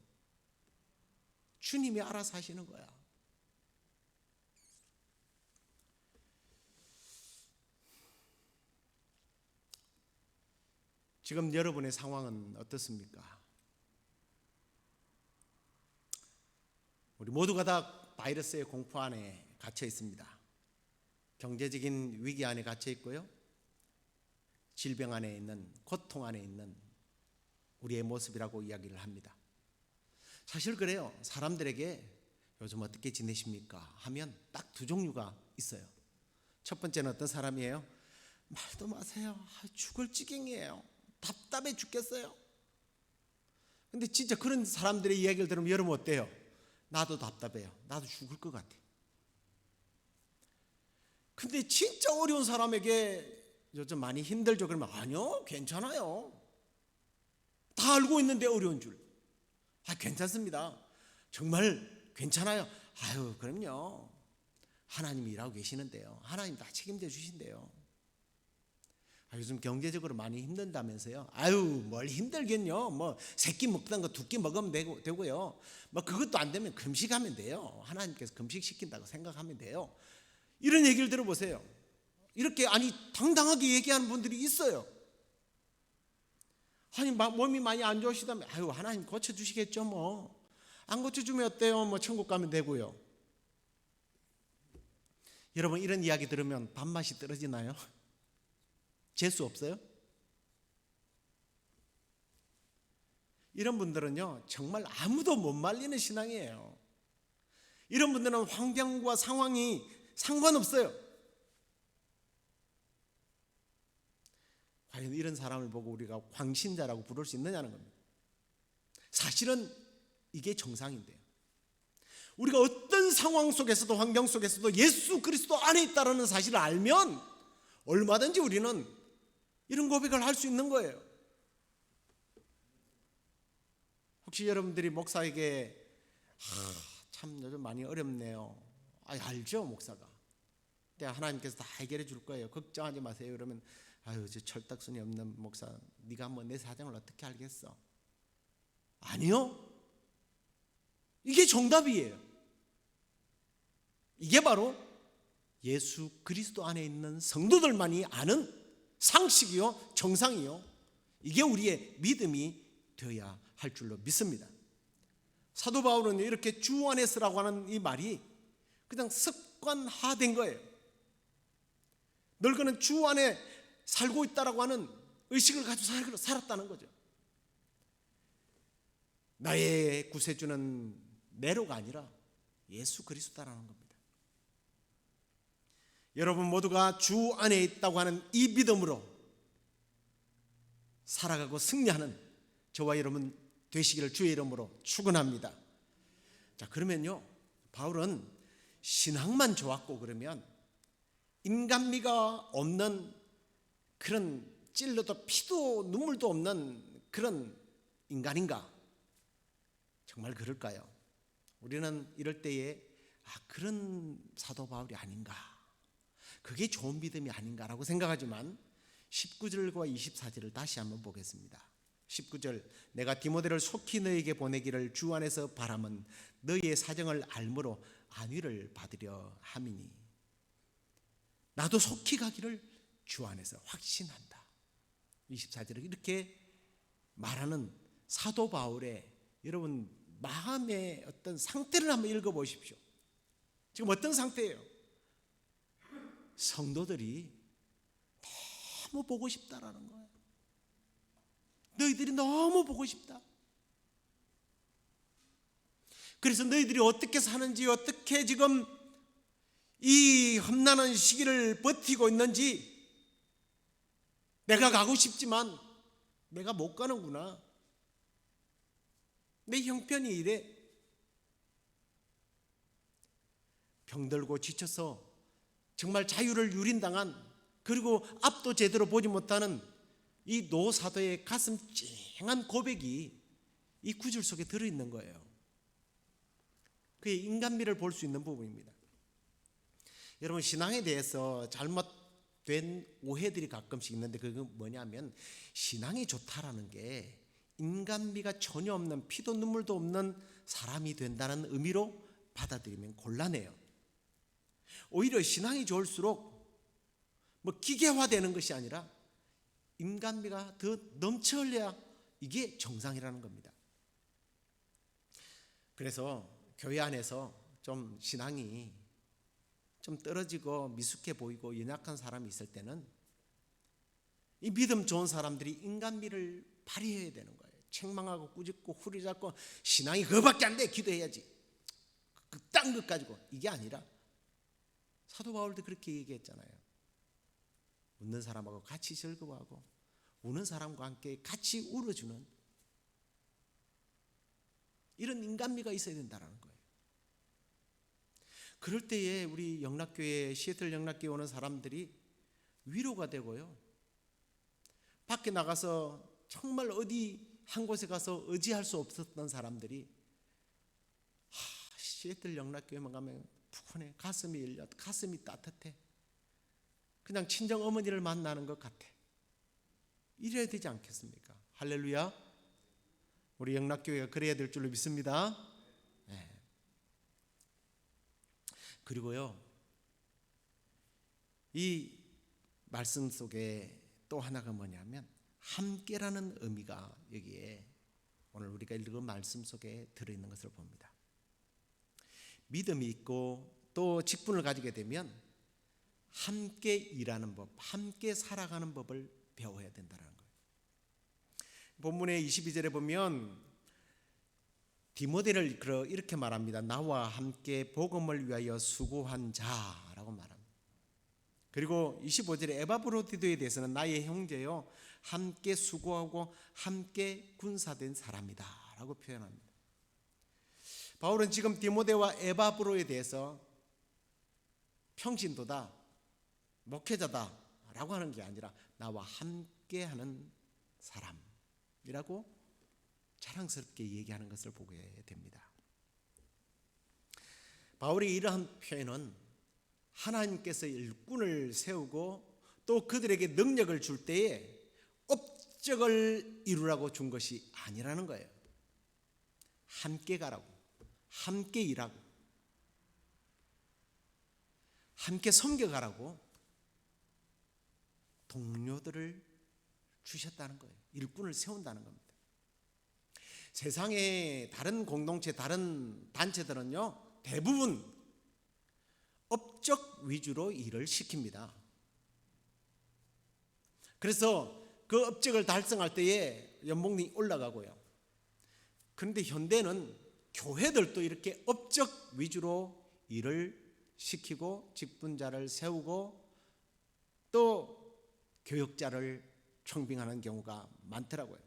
주님이 알아서 하시는 거야. 지금 여러분의 상황은 어떻습니까? 우리 모두가 다 바이러스의 공포 안에 갇혀 있습니다. 경제적인 위기 안에 갇혀 있고요, 질병 안에 있는, 고통 안에 있는, 우리의 모습이라고 이야기를 합니다. 사실 그래요. 사람들에게 요즘 어떻게 지내십니까? 하면 딱 두 종류가 있어요. 첫 번째는 어떤 사람이에요? 말도 마세요. 죽을 지경이에요. 답답해 죽겠어요. 근데 진짜 그런 사람들의 이야기를 들으면 여러분 어때요? 나도 답답해요. 나도 죽을 것 같아. 근데 진짜 어려운 사람에게 요즘 많이 힘들죠. 그러면 아니요, 괜찮아요. 다 알고 있는데 어려운 줄. 괜찮습니다. 정말 괜찮아요. 아유, 그럼요. 하나님이 일하고 계시는데요. 하나님 다 책임져 주신대요. 요즘 경제적으로 많이 힘든다면서요. 아유, 뭘 힘들겠요. 뭐 세 끼 먹던 거 두 끼 먹으면 되고요. 뭐 그것도 안 되면 금식하면 돼요. 하나님께서 금식시킨다고 생각하면 돼요. 이런 얘기를 들어보세요. 이렇게 당당하게 얘기하는 분들이 있어요. 몸이 많이 안 좋으시다면 아유, 하나님 고쳐주시겠죠. 뭐 안 고쳐주면 어때요? 뭐 천국 가면 되고요. 여러분, 이런 이야기 들으면 밥맛이 떨어지나요? 재수 없어요? 이런 분들은요, 정말 아무도 못 말리는 신앙이에요. 이런 분들은 환경과 상황이 상관없어요. 과연 이런 사람을 보고 우리가 광신자라고 부를 수 있느냐는 겁니다. 사실은 이게 정상인데요. 우리가 어떤 상황 속에서도 환경 속에서도 예수 그리스도 안에 있다는 사실을 알면 얼마든지 우리는 이런 고백을 할 수 있는 거예요. 혹시 여러분들이 목사에게 참 요즘 많이 어렵네요. 알죠, 목사가. 근데 하나님께서 다 해결해 줄 거예요. 걱정하지 마세요. 그러면 저 철딱선이 없는 목사, 네가 한번 내 사정을 어떻게 알겠어? 아니요. 이게 정답이에요. 이게 바로 예수 그리스도 안에 있는 성도들만이 아는 상식이요, 정상이요. 이게 우리의 믿음이 되어야 할 줄로 믿습니다. 사도 바울은 이렇게 주 안에서라고 하는 이 말이 그냥 습관화된 거예요. 늘 그는 주 안에 살고 있다라고 하는 의식을 가지고 살았다는 거죠. 나의 구세주는 네로가 아니라 예수 그리스도라는 겁니다. 여러분 모두가 주 안에 있다고 하는 이 믿음으로 살아가고 승리하는 저와 여러분 되시기를 주의 이름으로 축원합니다. 자, 그러면요, 바울은 신앙만 좋았고 그러면 인간미가 없는 그런 찔러도 피도 눈물도 없는 그런 인간인가? 정말 그럴까요? 우리는 이럴 때에 그런 사도 바울이 아닌가, 그게 좋은 믿음이 아닌가라고 생각하지만 19절과 24절을 다시 한번 보겠습니다. 19절, 내가 디모데를 속히 너에게 보내기를 주 안에서 바람은 너희의 사정을 알므로 안위를 받으려 함이니. 나도 속히 가기를 주 안에서 확신한다. 24절에 이렇게 말하는 사도 바울의 여러분 마음의 어떤 상태를 한번 읽어보십시오. 지금 어떤 상태예요? 성도들이 너무 보고 싶다라는 거예요. 너희들이 너무 보고 싶다. 그래서 너희들이 어떻게 사는지, 어떻게 지금 이 험난한 시기를 버티고 있는지 내가 가고 싶지만 내가 못 가는구나. 내 형편이 이래. 병들고 지쳐서 정말 자유를 유린당한, 그리고 앞도 제대로 보지 못하는 이 노사도의 가슴 찡한 고백이 이 구절 속에 들어있는 거예요. 그의 인간미를 볼 수 있는 부분입니다. 여러분, 신앙에 대해서 잘못된 오해들이 가끔씩 있는데 그게 뭐냐면, 신앙이 좋다라는 게 인간미가 전혀 없는, 피도 눈물도 없는 사람이 된다는 의미로 받아들이면 곤란해요. 오히려 신앙이 좋을수록 기계화되는 것이 아니라 인간미가 더 넘쳐 흘려야 이게 정상이라는 겁니다. 그래서 교회 안에서 좀 신앙이 좀 떨어지고 미숙해 보이고 연약한 사람이 있을 때는 이 믿음 좋은 사람들이 인간미를 발휘해야 되는 거예요. 책망하고 꾸짖고 후리잡고 신앙이 그거밖에 안 돼. 기도해야지. 그딴 것 가지고. 이게 아니라 사도 바울도 그렇게 얘기했잖아요. 웃는 사람하고 같이 즐거워하고 우는 사람과 함께 같이 울어주는 이런 인간미가 있어야 된다는 거예요. 그럴 때에 우리 영락교회, 시애틀 영락교회 오는 사람들이 위로가 되고요. 밖에 나가서 정말 어디 한 곳에 가서 의지할 수 없었던 사람들이 시애틀 영락교회만 가면 푸근해. 가슴이 열려. 가슴이 따뜻해. 그냥 친정 어머니를 만나는 것 같아. 이래야 되지 않겠습니까? 할렐루야. 우리 영락교회가 그래야 될 줄로 믿습니다. 네. 그리고요, 이 말씀 속에 또 하나가 뭐냐면 함께라는 의미가 여기에 오늘 우리가 읽은 말씀 속에 들어있는 것을 봅니다. 믿음이 있고 또 직분을 가지게 되면 함께 일하는 법, 함께 살아가는 법을 배워야 된다는 거예요. 본문의 22절에 보면 디모데를 이렇게 말합니다. 나와 함께 복음을 위하여 수고한 자라고 말합니다. 그리고 25절에 에바브로디도에 대해서는 나의 형제요 함께 수고하고 함께 군사된 사람이다 라고 표현합니다. 바울은 지금 디모데와 에바브로에 대해서 평신도다, 목회자다 라고 하는 게 아니라 나와 함께하는 사람이라고 자랑스럽게 얘기하는 것을 보게 됩니다. 바울의 이러한 표현은 하나님께서 일꾼을 세우고 또 그들에게 능력을 줄 때에 업적을 이루라고 준 것이 아니라는 거예요. 함께 가라고, 함께 일하고, 함께 섬겨가라고 동료들을 주셨다는 거예요. 일꾼을 세운다는 겁니다. 세상의 다른 공동체, 다른 단체들은요 대부분 업적 위주로 일을 시킵니다. 그래서 그 업적을 달성할 때에 연봉이 올라가고요. 그런데 현대는 교회들도 이렇게 업적 위주로 일을 시키고 직분자를 세우고 또 교역자를 청빙하는 경우가 많더라고요.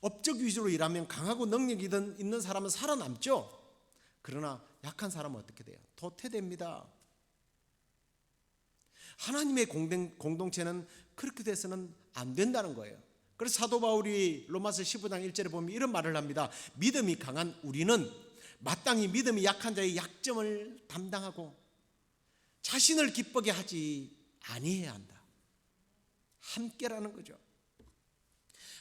업적 위주로 일하면 강하고 능력이 있는 사람은 살아남죠. 그러나 약한 사람은 어떻게 돼요? 도태됩니다. 하나님의 공동체는 그렇게 돼서는 안 된다는 거예요. 그래서 사도 바울이 로마서 15장 1절에 보면 이런 말을 합니다. 믿음이 강한 우리는 마땅히 믿음이 약한 자의 약점을 담당하고 자신을 기쁘게 하지 아니해야 한다. 함께라는 거죠.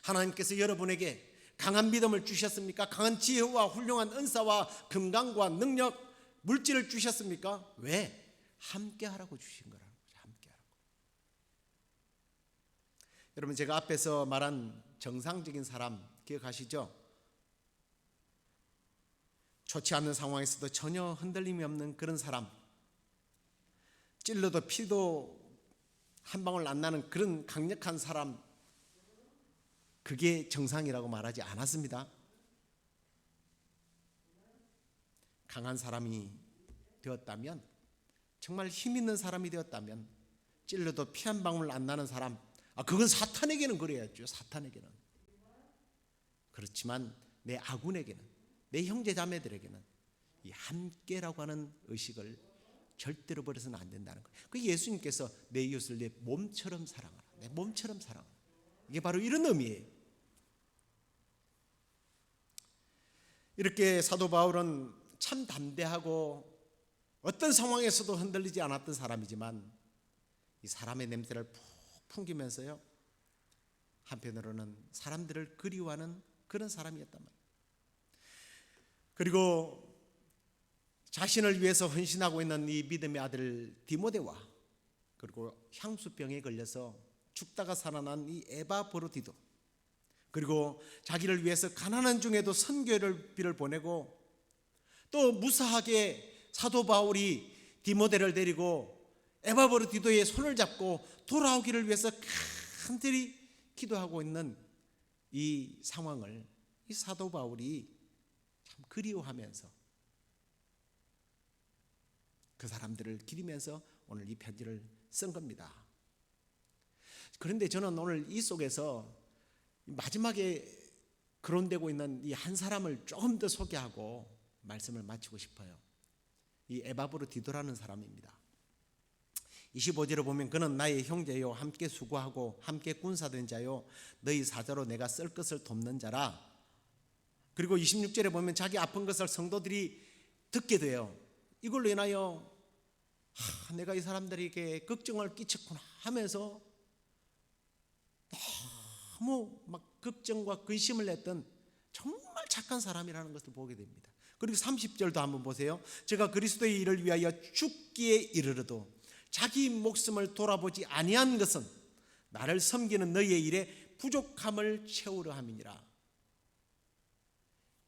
하나님께서 여러분에게 강한 믿음을 주셨습니까? 강한 지혜와 훌륭한 은사와 금강과 능력, 물질을 주셨습니까? 왜? 함께하라고 주신 거라는 거죠. 함께하라고. 여러분 제가 앞에서 말한 정상적인 사람 기억하시죠? 좋지 않는 상황에서도 전혀 흔들림이 없는 그런 사람, 찔러도 피도 한 방울 안 나는 그런 강력한 사람, 그게 정상이라고 말하지 않았습니다. 강한 사람이 되었다면, 정말 힘 있는 사람이 되었다면, 찔러도 피 한 방울 안 나는 사람, 그건 사탄에게는 그래야죠. 사탄에게는. 그렇지만 내 아군에게는, 내 형제 자매들에게는 이 함께라고 하는 의식을 절대로 버려서는 안 된다는 거예요. 그 예수님께서 내 이웃을 내 몸처럼 사랑하라, 내 몸처럼 사랑하라. 이게 바로 이런 의미예요. 이렇게 사도 바울은 참 담대하고 어떤 상황에서도 흔들리지 않았던 사람이지만 이 사람의 냄새를 푹 풍기면서요 한편으로는 사람들을 그리워하는 그런 사람이었단 말이에요. 그리고 자신을 위해서 헌신하고 있는 이 믿음의 아들 디모데와 그리고 향수병에 걸려서 죽다가 살아난 이 에바브로디도, 그리고 자기를 위해서 가난한 중에도 선교를 보내고 또 무사하게 사도 바울이 디모데를 데리고 에바브로디도의 손을 잡고 돌아오기를 위해서 간절히 기도하고 있는 이 상황을 이 사도 바울이 참 그리워하면서 그 사람들을 기리면서 오늘 이 편지를 쓴 겁니다. 그런데 저는 오늘 이 속에서 마지막에 거론되고 있는 이 한 사람을 조금 더 소개하고 말씀을 마치고 싶어요. 이 에바브로디도라는 사람입니다. 25절에 보면 그는 나의 형제요 함께 수고하고 함께 군사된 자요 너희 사자로 내가 쓸 것을 돕는 자라. 그리고 26절에 보면 자기 아픈 것을 성도들이 듣게 돼요. 이걸로 인하여 내가 이 사람들에게 걱정을 끼쳤구나 하면서 너무 막 걱정과 근심을 했던 정말 착한 사람이라는 것을 보게 됩니다. 그리고 30절도 한번 보세요. 제가 그리스도의 일을 위하여 죽기에 이르러도 자기 목숨을 돌아보지 아니한 것은 나를 섬기는 너희의 일에 부족함을 채우려 함이니라.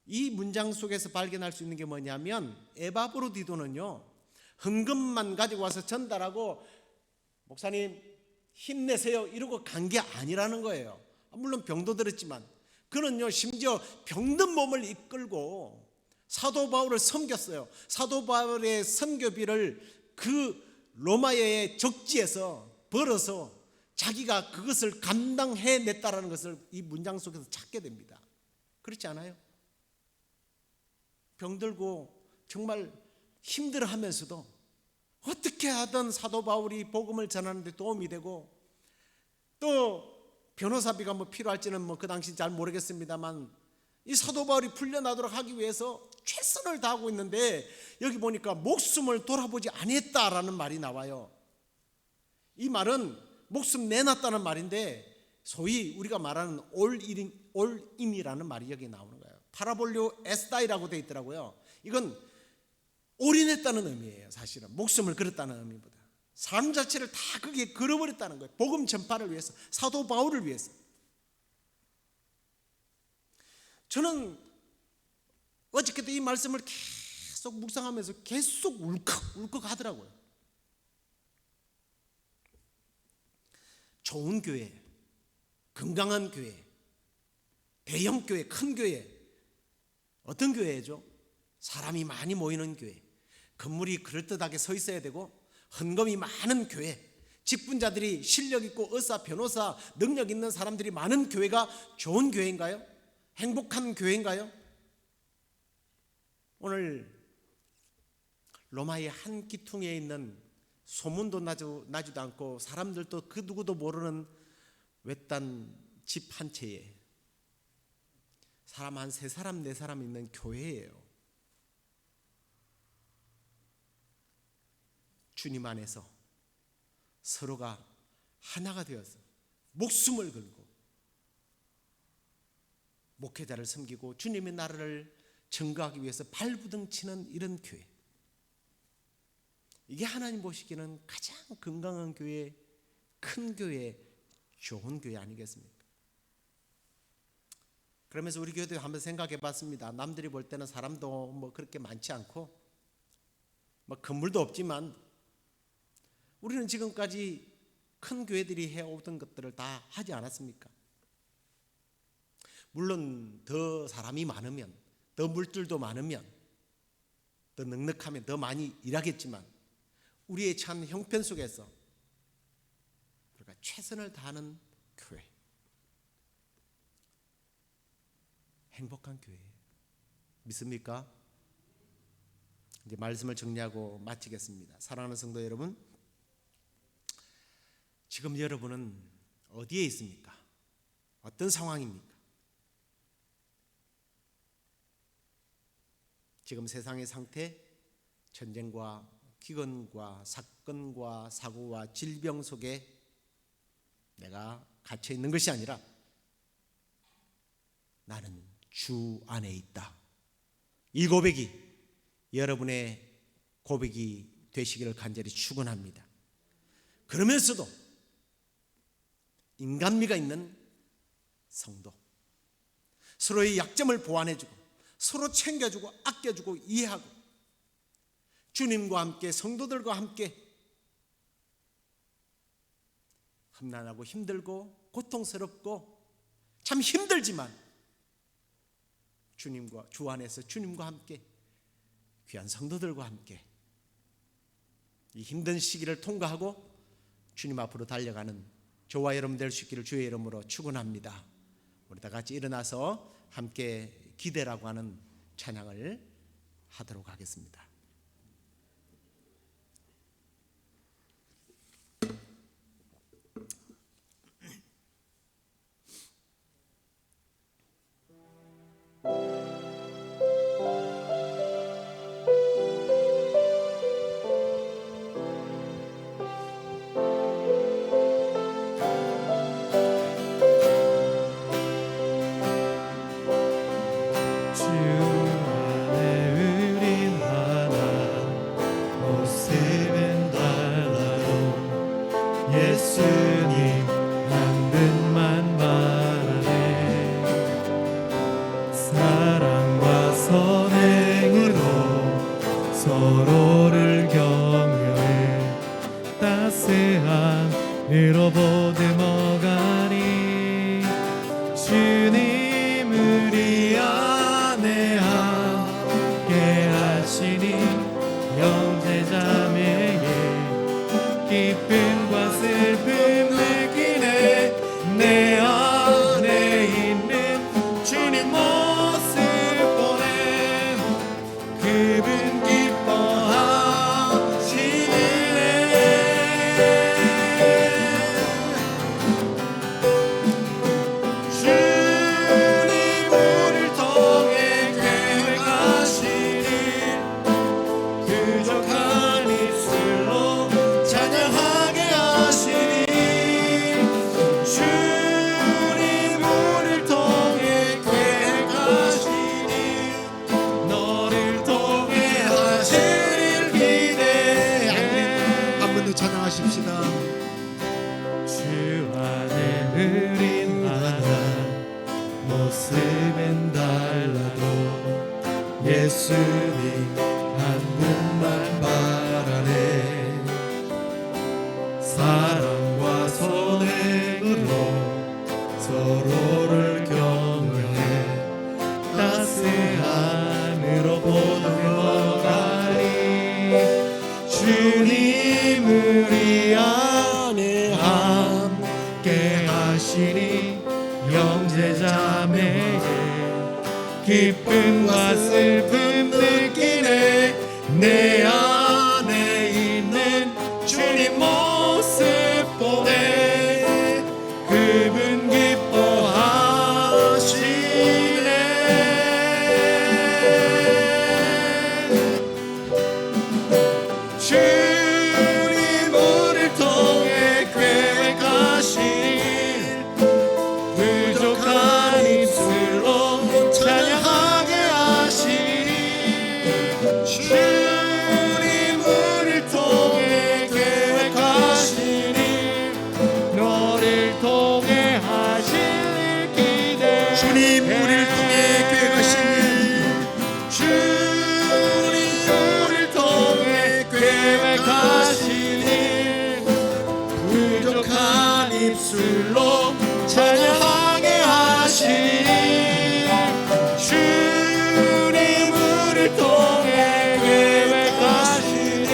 이 문장 속에서 발견할 수 있는 게 뭐냐면 에바브로디도는요 헌금만 가지고 와서 전달하고 목사님 힘내세요 이러고 간 게 아니라는 거예요. 물론 병도 들었지만 그는요 심지어 병든 몸을 이끌고 사도 바울을 섬겼어요. 사도 바울의 선교비를 그 로마의 적지에서 벌어서 자기가 그것을 감당해냈다라는 것을 이 문장 속에서 찾게 됩니다. 그렇지 않아요? 병들고 정말 힘들어하면서도 어떻게 하든 사도 바울이 복음을 전하는데 도움이 되고 또 변호사비가 뭐 필요할지는 뭐 그 당시 잘 모르겠습니다만 이 사도 바울이 풀려나도록 하기 위해서 최선을 다하고 있는데 여기 보니까 목숨을 돌아보지 아니했다라는 말이 나와요. 이 말은 목숨 내놨다는 말인데 소위 우리가 말하는 올인이라는 말이 여기 나오는 거예요. 파라볼리오 에스다이라고 되어 있더라고요. 이건 올인했다는 의미예요. 사실은 목숨을 걸었다는 의미보다 삶 자체를 다 거기에 걸어버렸다는 거예요. 복음 전파를 위해서, 사도 바울을 위해서. 저는 어저께도 이 말씀을 계속 묵상하면서 계속 울컥 하더라고요. 좋은 교회, 건강한 교회, 대형 교회, 큰 교회, 어떤 교회죠? 사람이 많이 모이는 교회, 건물이 그럴듯하게 서 있어야 되고 헌금이 많은 교회, 직분자들이 실력 있고 의사, 변호사, 능력 있는 사람들이 많은 교회가 좋은 교회인가요? 행복한 교회인가요? 오늘 로마의 한 기퉁에 있는 소문도 나지도 않고 사람들도 그 누구도 모르는 외딴 집 한 채에 사람 한 3사람 4사람 있는 교회예요. 주님 안에서 서로가 하나가 되어서 목숨을 걸고 목회자를 섬기고 주님의 나라를 증거하기 위해서 발부둥치는 이런 교회, 이게 하나님 보시기에는 가장 건강한 교회, 큰 교회, 좋은 교회 아니겠습니까? 그러면서 우리 교회도 한번 생각해 봤습니다. 남들이 볼 때는 사람도 뭐 그렇게 많지 않고 뭐 건물도 없지만 우리는 지금까지 큰 교회들이 해오던 것들을 다 하지 않았습니까? 물론 더 사람이 많으면, 더 물질도 많으면, 더 넉넉하면 더 많이 일하겠지만 우리의 참 형편 속에서 우리가 최선을 다하는 교회, 행복한 교회 믿습니까? 이제 말씀을 정리하고 마치겠습니다. 사랑하는 성도 여러분, 지금 여러분은 어디에 있습니까? 어떤 상황입니까? 지금 세상의 상태, 전쟁과 기근과 사건과 사고와 질병 속에 내가 갇혀 있는 것이 아니라 나는 주 안에 있다. 이 고백이 여러분의 고백이 되시기를 간절히 축원합니다. 그러면서도 인간미가 있는 성도, 서로의 약점을 보완해주고 서로 챙겨주고 아껴주고 이해하고 주님과 함께 성도들과 함께 험난하고 힘들고 고통스럽고 참 힘들지만 주님과 주 안에서 주님과 함께 귀한 성도들과 함께 이 힘든 시기를 통과하고 주님 앞으로 달려가는 저와 여러분 될 수 있기를 주의 이름으로 축원합니다. 우리 다 같이 일어나서 함께 기대라고 하는 찬양을 하도록 하겠습니다. 주 안에 우린 하나 모습은 달라도 예수님 한 분만 바라네. 사랑과 선행으로 서로를 격려해 따스한 으로 보듬어가니 주님 우리 안에 함께 하시니 형제자매의 기쁨과 슬픔 느끼네. 내 안에 있는 주님 모습 보내 그분 찬양하십시다. 주 안에 우린 하나 모습은 달라도 예수님 한 분만 바라네. 사랑과 선행으로 서로를 격려해 따스함으로 보듬어가니 주님 우리 안에 함께 하시니 형제자매의 기쁨과 슬픔 느끼네. 내 안에 있는 주님 모습 보내 그분 기뻐하시네. 주님 우리를 통해 계획하신 부족한 입술로 찬양하게 하시니 주님 우리를 통해 계획하시니 너를 통해 하실 일 기대해. 주님 우리를 통해 계획하시니 주님 우리를 통해 계획하시니 부족한 입술로 찬양하게 하시니 주님 우리를 통해 계획하시니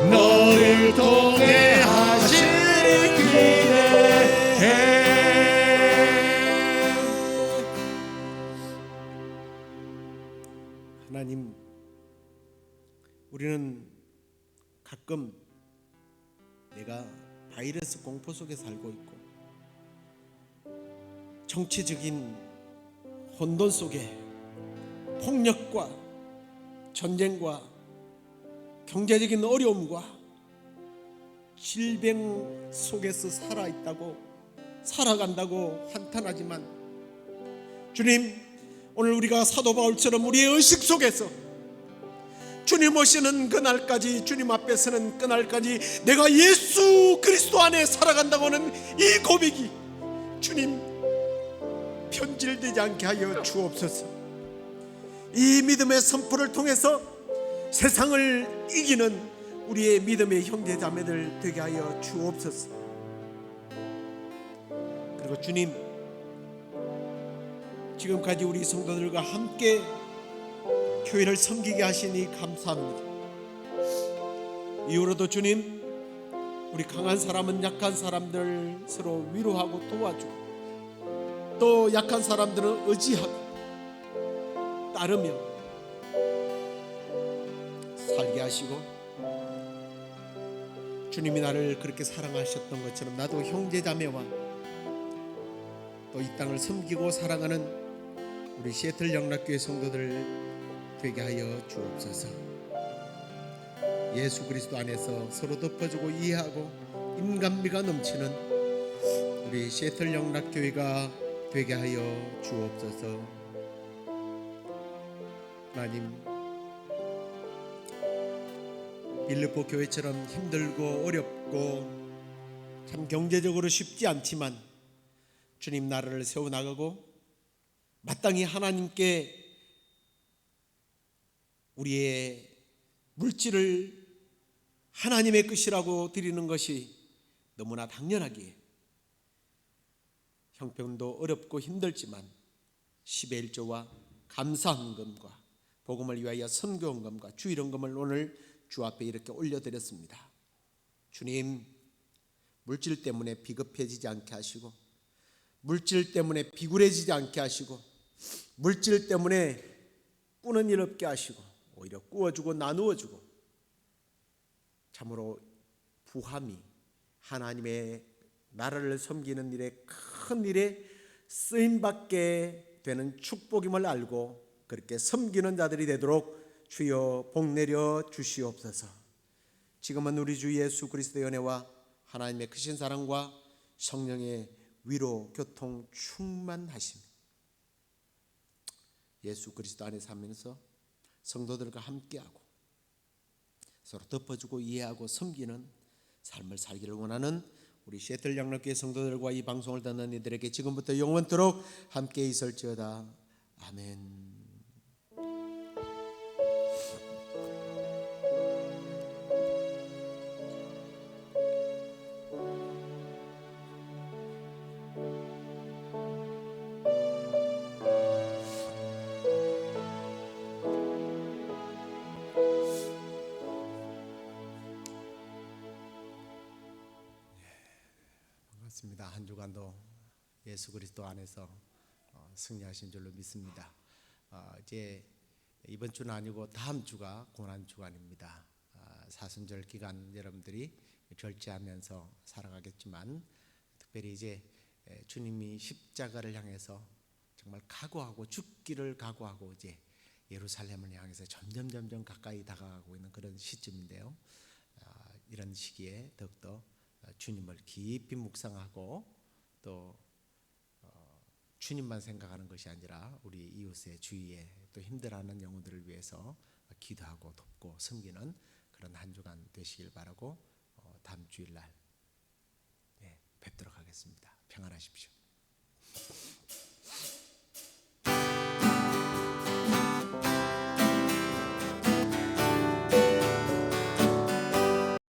너를 통해 하실 일 기대해. 하나님, 우리는 가끔 내가 바이러스 공포 속에 살고 있고 정치적인 혼돈 속에 폭력과 전쟁과 경제적인 어려움과 질병 속에서 살아간다고 한탄하지만 주님, 오늘 우리가 사도 바울처럼 우리의 의식 속에서 주님 오시는 그날까지, 주님 앞에 서는 그날까지 내가 예수 그리스도 안에 살아간다고는 이 고백이 주님 편질되지 않게 하여 주옵소서. 이 믿음의 선포를 통해서 세상을 이기는 우리의 믿음의 형제 자매들 되게 하여 주옵소서. 그리고 주님, 지금까지 우리 성도들과 함께 교회를 섬기게 하시니 감사합니다. 이후로도 주님, 우리 강한 사람은 약한 사람들 서로 위로하고 도와주고, 또 약한 사람들은 의지하고 따르며 살게 하시고, 주님이 나를 그렇게 사랑하셨던 것처럼 나도 형제자매와 또 이 땅을 섬기고 사랑하는 우리 시애틀 영락교회 성도들 되게 하여 주옵소서. 예수 그리스도 안에서 서로 덮어주고 이해하고 인간미가 넘치는 우리 시애틀 영락교회가 되게 하여 주옵소서. 하나님, 빌립보 교회처럼 힘들고 어렵고 참 경제적으로 쉽지 않지만 주님 나라를 세워나가고 마땅히 하나님께 우리의 물질을 하나님의 것이라고 드리는 것이 너무나 당연하기에 형편도 어렵고 힘들지만 10의 1조와 감사헌금과 복음을 위하여 선교헌금과 주일헌금을 오늘 주 앞에 이렇게 올려드렸습니다. 주님, 물질 때문에 비겁해지지 않게 하시고, 물질 때문에 비굴해지지 않게 하시고, 물질 때문에 꾸는 일 없게 하시고, 오히려 꾸어주고 나누어주고, 참으로 부함이 하나님의 나라를 섬기는 일에 큰 일에 쓰임받게 되는 축복임을 알고 그렇게 섬기는 자들이 되도록 주여 복 내려 주시옵소서. 지금은 우리 주 예수 그리스도의 은혜와 하나님의 크신 사랑과 성령의 위로 교통 충만하심, 예수 그리스도 안에 살면서 성도들과 함께하고 서로 덮어주고 이해하고 섬기는 삶을 살기를 원하는 우리 시애틀 영락교회 성도들과 이 방송을 듣는 이들에게 지금부터 영원토록 함께 있을지어다. 아멘. 반갑습니다. 한 주간도 예수 그리스도 안에서 승리하신 줄로 믿습니다. 이제 이번 주는 아니고 다음 주가 고난 주간입니다. 사순절 기간 여러분들이 절제하면서 살아가겠지만, 특별히 이제 주님이 십자가를 향해서 정말 각오하고 죽기를 각오하고 이제 예루살렘을 향해서 점점 가까이 다가가고 있는 그런 시점인데요. 이런 시기에 더욱더 주님을 깊이 묵상하고 또 주님만 생각하는 것이 아니라 우리 이웃의 주위에 또 힘들어하는 영혼들을 위해서 기도하고 돕고 섬기는 그런 한 주간 되시길 바라고 다음 주일날 뵙도록 하겠습니다. 평안하십시오.